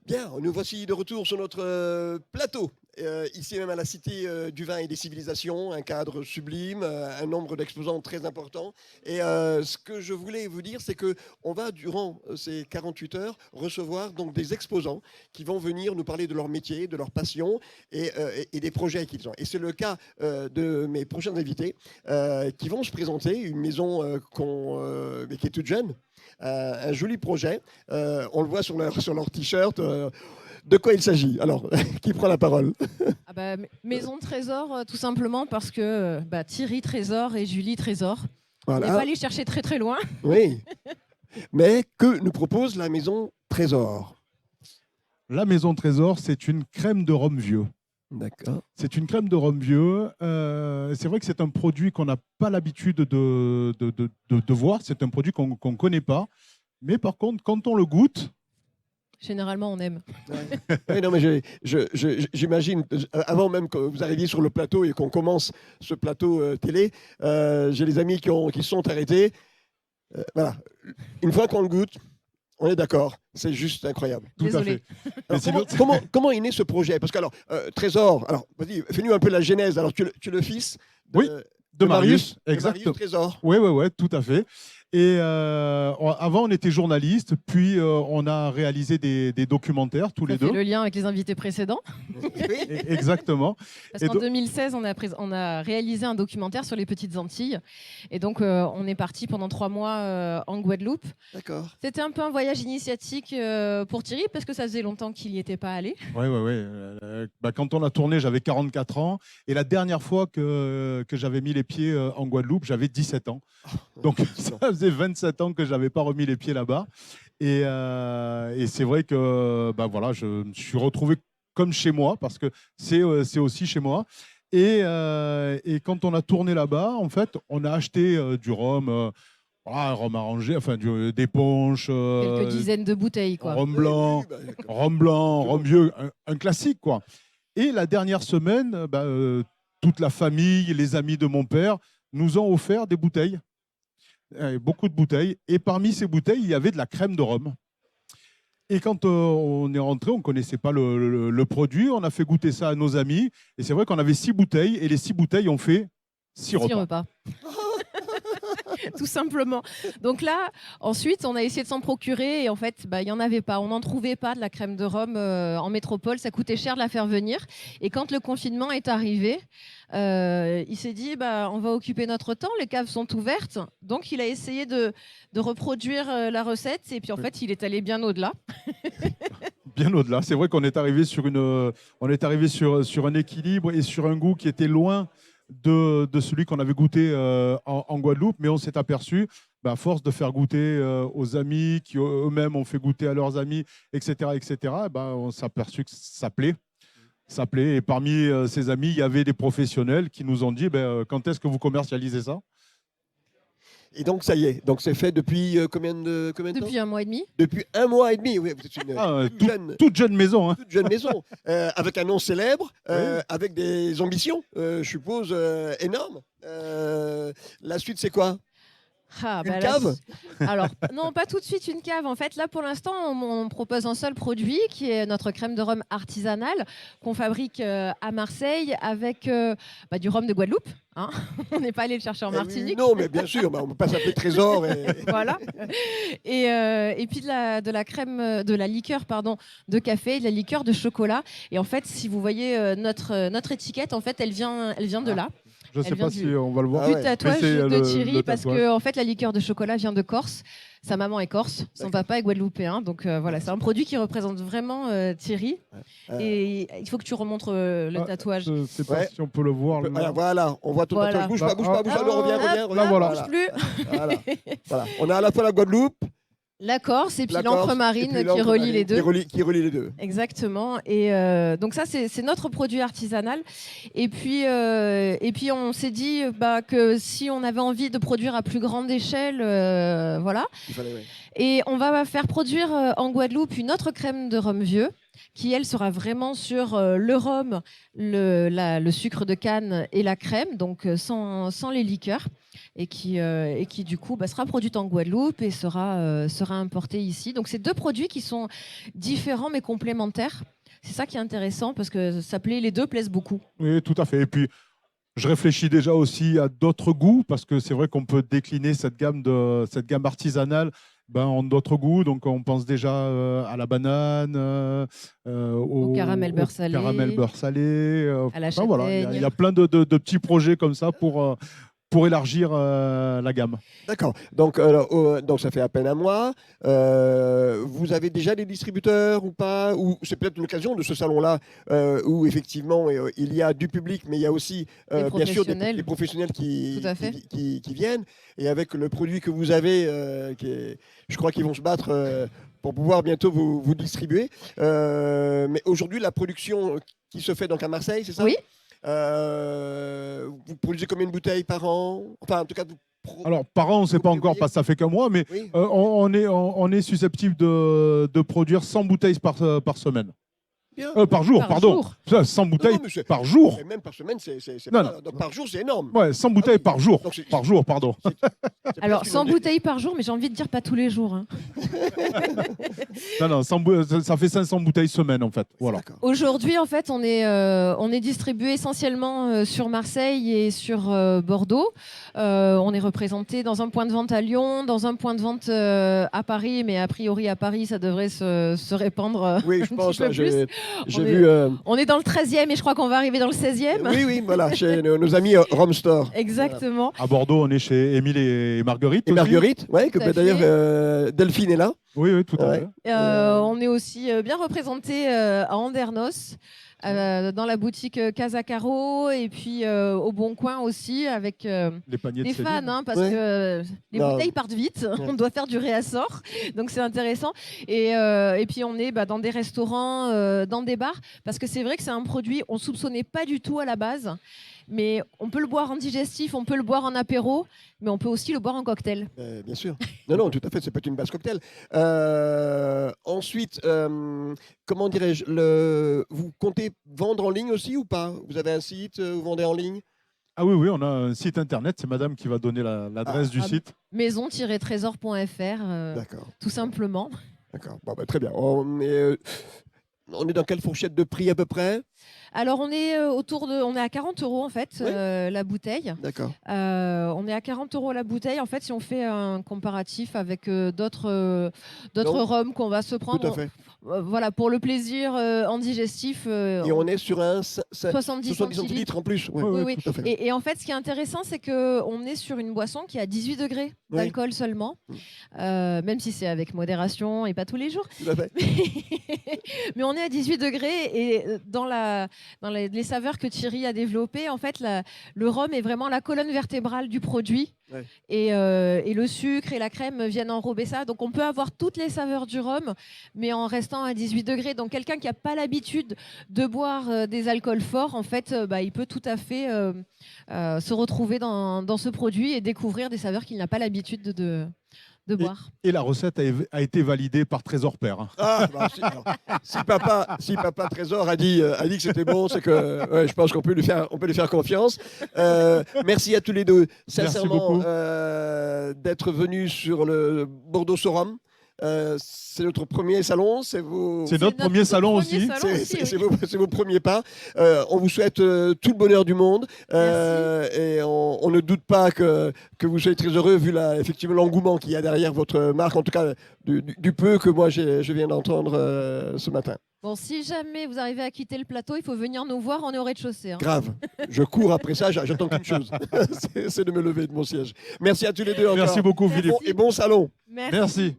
Bien, nous voici de retour sur notre plateau, ici même à la Cité du Vin et des Civilisations, un cadre sublime, un nombre d'exposants très important. Et ce que je voulais vous dire, c'est qu'on va, durant ces 48 heures, recevoir donc des exposants qui vont venir nous parler de leur métier, de leur passion et des projets qu'ils ont. Et c'est le cas de mes prochains invités qui vont se présenter, une maison mais qui est toute jeune. Un joli projet. On le voit sur leur t-shirt. De quoi il s'agit? Alors, qui prend la parole? Maison Trésor, tout simplement parce que Thierry Trésor et Julie Trésor. Voilà. On n'est pas allé chercher très très loin. Oui. Mais que nous propose la Maison Trésor? La Maison Trésor, c'est une crème de rhum vieux. D'accord. C'est une crème de rhum vieux. C'est vrai que c'est un produit qu'on n'a pas l'habitude de voir. C'est un produit qu'on ne connaît pas. Mais par contre, quand on le goûte... Généralement, on aime. Ouais. Oui, non, mais j'imagine, avant même que vous arriviez sur le plateau et qu'on commence ce plateau télé, j'ai des amis qui se sont arrêtés. Voilà. Une fois qu'on le goûte, on est d'accord, c'est juste incroyable. Tout à fait. Alors, comment est né ce projet? Parce que, alors, Trésor, alors, vas-y, fais-nous un peu la genèse. Alors, tu es le fils de Marius, De exactement. Marius Trésor. Oui, tout à fait. Et avant, on était journaliste, puis on a réalisé des documentaires tous les deux. Ça fait le lien avec les invités précédents. Exactement. Parce qu'en 2016, on a réalisé un documentaire sur les petites Antilles. Et donc, on est parti pendant 3 mois en Guadeloupe. D'accord. C'était un peu un voyage initiatique pour Thierry, parce que ça faisait longtemps qu'il n'y était pas allé. Oui. Quand on a tourné, j'avais 44 ans. Et la dernière fois que j'avais mis les pieds en Guadeloupe, j'avais 17 ans. Donc, ça faisait 27 ans que je n'avais pas remis les pieds là-bas. Et c'est vrai que voilà, je me suis retrouvé comme chez moi, parce que c'est aussi chez moi. Et quand on a tourné là-bas, en fait, on a acheté du rhum, un rhum arrangé, enfin des punches. Quelques dizaines de bouteilles, quoi. Rhum blanc, rhum vieux, un classique, quoi. Et la dernière semaine, toute la famille, les amis de mon père nous ont offert des bouteilles. Beaucoup de bouteilles. Et parmi ces bouteilles, il y avait de la crème de rhum. Et quand on est rentré, on ne connaissait pas le produit. On a fait goûter ça à nos amis. Et c'est vrai qu'on avait 6 bouteilles. Et les 6 bouteilles ont fait 6 repas. Tout simplement. Donc là, ensuite, on a essayé de s'en procurer. Et en fait, il n'y en avait pas. On n'en trouvait pas de la crème de rhum en métropole. Ça coûtait cher de la faire venir. Et quand le confinement est arrivé, il s'est dit, on va occuper notre temps. Les caves sont ouvertes. Donc, il a essayé de reproduire la recette. Et puis, en fait, il est allé bien au-delà. Bien au-delà. C'est vrai qu'on est arrivé sur un équilibre et sur un goût qui était loin de celui qu'on avait goûté en Guadeloupe, mais on s'est aperçu, à force de faire goûter aux amis, qui eux-mêmes ont fait goûter à leurs amis, etc., on s'est aperçu que ça plaît. Ça plaît. Et parmi ces amis, il y avait des professionnels qui nous ont dit, quand est-ce que vous commercialisez ça? Et donc, ça y est. Donc, c'est fait depuis combien de temps? Depuis 1 mois et demi. Depuis 1 mois et demi, oui. Vous êtes une toute jeune maison. Hein. Toute jeune maison. Avec un nom célèbre, Oui. avec des ambitions, je suppose, énormes. La suite, c'est quoi? Une cave? Alors, non, pas tout de suite une cave. En fait, là, pour l'instant, on propose un seul produit qui est notre crème de rhum artisanale qu'on fabrique à Marseille avec du rhum de Guadeloupe. Hein. On n'est pas allé le chercher en Martinique. Non, mais bien sûr, on ne peut pas s'appeler Trésor. Voilà. Et puis de la crème, de la liqueur de café, de la liqueur de chocolat. Et en fait, si vous voyez notre étiquette, en fait, elle vient de là. Je ne sais pas si on va le voir. Du tatouage de Thierry, parce que en fait, la liqueur de chocolat vient de Corse. Sa maman est corse, son papa est guadeloupéen. Donc voilà, c'est un produit qui représente vraiment Thierry. Et il faut que tu remontres le tatouage. Je ne sais pas si on peut le voir. Voilà, on voit ton tatouage. Bouge pas. Alors, reviens. Là, voilà. Bouge plus. Voilà. On a à la fois la Guadeloupe, la Corse et puis l'encre marine qui relie les deux. Qui relie les deux. Exactement. Et donc ça, c'est notre produit artisanal. Et puis on s'est dit que si on avait envie de produire à plus grande échelle, voilà. Il fallait, Et on va faire produire en Guadeloupe une autre crème de rhum vieux qui elle sera vraiment sur le rhum, le sucre de canne et la crème, donc sans les liqueurs, et qui du coup sera produite en Guadeloupe et sera importée ici. Donc c'est deux produits qui sont différents mais complémentaires. C'est ça qui est intéressant parce que les deux plaisent beaucoup. Oui, tout à fait. Et puis, je réfléchis déjà aussi à d'autres goûts parce que c'est vrai qu'on peut décliner cette gamme artisanale en d'autres goûts. Donc, on pense déjà à la banane, au caramel beurre salé, à la châtaigne. Voilà, il y a plein de petits projets comme ça pour élargir la gamme. D'accord. Donc ça fait à peine un mois. Vous avez déjà des distributeurs ou pas? Ou c'est peut-être l'occasion de ce salon-là où effectivement il y a du public, mais il y a aussi bien sûr des professionnels qui viennent. Et avec le produit que vous avez, je crois qu'ils vont se battre pour pouvoir bientôt vous distribuer. Mais aujourd'hui, la production qui se fait donc à Marseille, c'est ça? Oui. Vous produisez combien de bouteilles par an? Enfin, en tout cas, alors, par an, on ne sait pas encore parce que ça fait qu'un mois, mais oui. On est susceptible de produire 100 bouteilles par semaine. Par jour, pardon. Jour. 100 bouteilles par jour. Même par semaine, c'est non, pas... Donc par jour, c'est énorme. Ouais, 100 bouteilles par jour. Par jour, pardon. Alors, 100 bouteilles par jour, mais j'ai envie de dire pas tous les jours. Hein. Non, ça fait 500 bouteilles semaine, en fait. Voilà. Aujourd'hui, en fait, on est distribué essentiellement sur Marseille et sur Bordeaux. On est représenté dans un point de vente à Lyon, dans un point de vente à Paris, mais a priori, à Paris, ça devrait se répandre oui, je pense, un petit peu plus. On est dans le 13e et je crois qu'on va arriver dans le 16e. Oui, voilà, chez nos amis Rome Store. Exactement. Voilà. À Bordeaux, on est chez Émile et Marguerite. Et Marguerite, oui, que d'ailleurs Delphine est là. Oui, tout à fait. On est aussi bien représenté à Andernos. Dans la boutique Casa Caro et puis au Bon Coin aussi avec les paniers des fans parce que les bouteilles partent vite, on doit faire du réassort donc c'est intéressant et puis on est dans des restaurants, dans des bars parce que c'est vrai que c'est un produit on soupçonnait pas du tout à la base mais on peut le boire en digestif, on peut le boire en apéro, mais on peut aussi le boire en cocktail. Bien sûr. Non, tout à fait, c'est pas une base cocktail. Ensuite, comment dirais-je, vous comptez vendre en ligne aussi ou pas? Vous avez un site, vous vendez en ligne? Ah oui, on a un site internet, c'est madame qui va donner l'adresse du site. Maison-trésor.fr, tout simplement. D'accord, très bien. On est dans quelle fourchette de prix à peu près? Alors on est on est à 40 € en fait, oui. la bouteille. D'accord. On est à 40 € la bouteille. En fait, si on fait un comparatif avec d'autres rhums qu'on va se prendre, tout à fait. Voilà, pour le plaisir en digestif. Et on est sur un 70 centilitres en plus. Oui. Tout à fait. Et en fait, ce qui est intéressant, c'est qu'on est sur une boisson qui a 18 degrés d'alcool seulement, même si c'est avec modération et pas tous les jours. Tout à fait. Mais on est à 18 degrés et dans les saveurs que Thierry a développées, en fait, le rhum est vraiment la colonne vertébrale du produit. Ouais. Et le sucre et la crème viennent enrober ça. Donc on peut avoir toutes les saveurs du rhum, mais en restant à 18 degrés. Donc quelqu'un qui n'a pas l'habitude de boire des alcools forts, en fait, il peut tout à fait se retrouver dans ce produit et découvrir des saveurs qu'il n'a pas l'habitude de boire. Et la recette a été validée par Trésor Père. Hein. Ah, si papa Trésor a dit que c'était bon, c'est que je pense qu'on peut lui faire confiance. Merci à tous les deux, sincèrement, d'être venus sur le Bordeaux Sorum. C'est notre premier salon, c'est notre premier salon aussi. C'est vos premiers pas. On vous souhaite tout le bonheur du monde et on ne doute pas que vous soyez très heureux vu effectivement l'engouement qu'il y a derrière votre marque, en tout cas du peu que moi je viens d'entendre ce matin. Bon, si jamais vous arrivez à quitter le plateau, il faut venir nous voir, on est au rez-de-chaussée. Hein. Grave. Je cours après ça, j'attends qu'une chose, c'est de me lever de mon siège. Merci à tous les deux encore. Merci beaucoup, Philippe. Et bon salon. Merci.